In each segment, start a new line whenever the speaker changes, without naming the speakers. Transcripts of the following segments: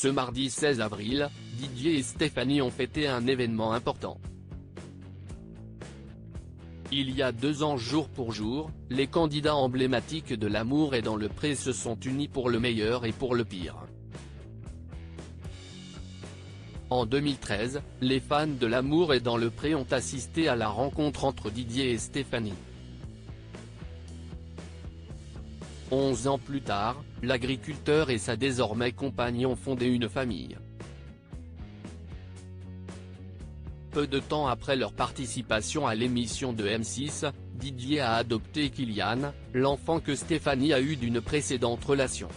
Ce mardi 16 avril, Didier et Stéphanie ont fêté un événement important. Il y a 2 ans jour pour jour, les candidats emblématiques de L'amour est dans le pré se sont unis pour le meilleur et pour le pire. En 2013, les fans de L'amour est dans le pré ont assisté à la rencontre entre Didier et Stéphanie. 11 ans plus tard, l'agriculteur et sa désormais compagne ont fondé une famille. Peu de temps après leur participation à l'émission de M6, Didier a adopté Kylian, l'enfant que Stéphanie a eu d'une précédente relation.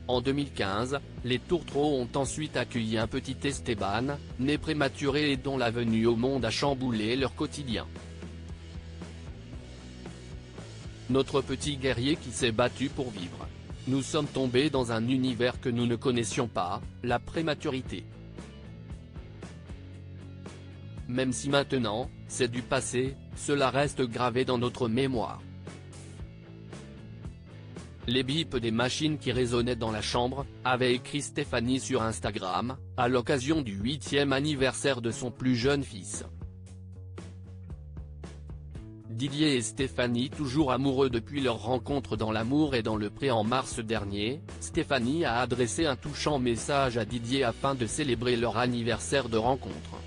En 2015, les tourtereaux ont ensuite accueilli un petit Esteban, né prématuré et dont la venue au monde a chamboulé leur quotidien. Notre petit guerrier qui s'est battu pour vivre. Nous sommes tombés dans un univers que nous ne connaissions pas, la prématurité. Même si maintenant, c'est du passé, cela reste gravé dans notre mémoire. Les bips des machines qui résonnaient dans la chambre, avait écrit Stéphanie sur Instagram, à l'occasion du 8e anniversaire de son plus jeune fils. Didier et Stéphanie toujours amoureux depuis leur rencontre dans L'amour et dans le pré en mars dernier, Stéphanie a adressé un touchant message à Didier afin de célébrer leur anniversaire de rencontre.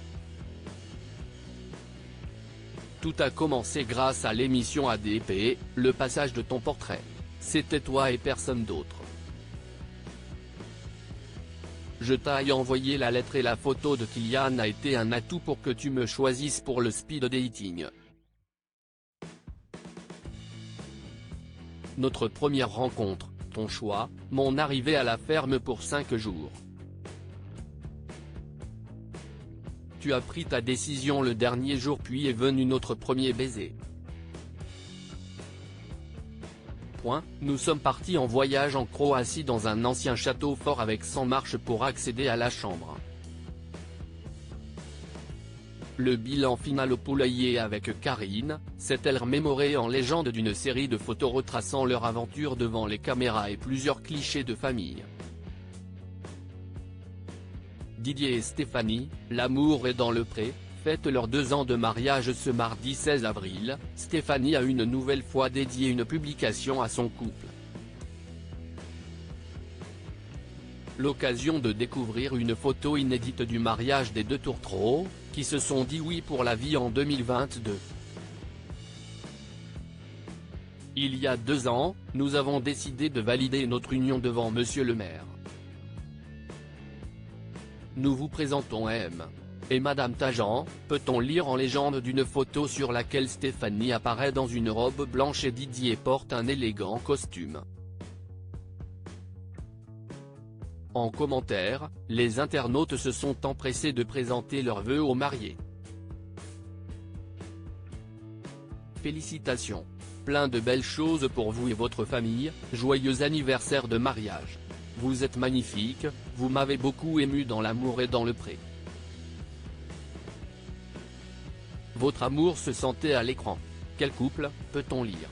Tout a commencé grâce à l'émission ADP, le passage de ton portrait. C'était toi et personne d'autre. Je t'ai envoyé la lettre et la photo de Kylian a été un atout pour que tu me choisisses pour le speed dating. Notre première rencontre, ton choix, mon arrivée à la ferme pour 5 jours. Tu as pris ta décision le dernier jour puis est venu notre premier baiser. Nous sommes partis en voyage en Croatie dans un ancien château fort avec 100 marches pour accéder à la chambre. Le bilan final au poulailler avec Karine, s'est-elle remémorée en légende d'une série de photos retraçant leur aventure devant les caméras et plusieurs clichés de famille. Didier et Stéphanie, L'amour est dans le pré, fêtent leurs 2 ans de mariage ce mardi 16 avril, Stéphanie a une nouvelle fois dédié une publication à son couple. L'occasion de découvrir une photo inédite du mariage des 2 tourtereaux, qui se sont dit oui pour la vie en 2022. Il y a 2 ans, nous avons décidé de valider notre union devant Monsieur le maire. Nous vous présentons M. et Madame Tajan, peut-on lire en légende d'une photo sur laquelle Stéphanie apparaît dans une robe blanche et Didier porte un élégant costume. En commentaire, les internautes se sont empressés de présenter leurs vœux aux mariés. Félicitations. Plein de belles choses pour vous et votre famille, joyeux anniversaire de mariage. Vous êtes magnifique, vous m'avez beaucoup ému dans L'amour et dans le pré. Votre amour se sentait à l'écran. Quel couple, peut-on lire.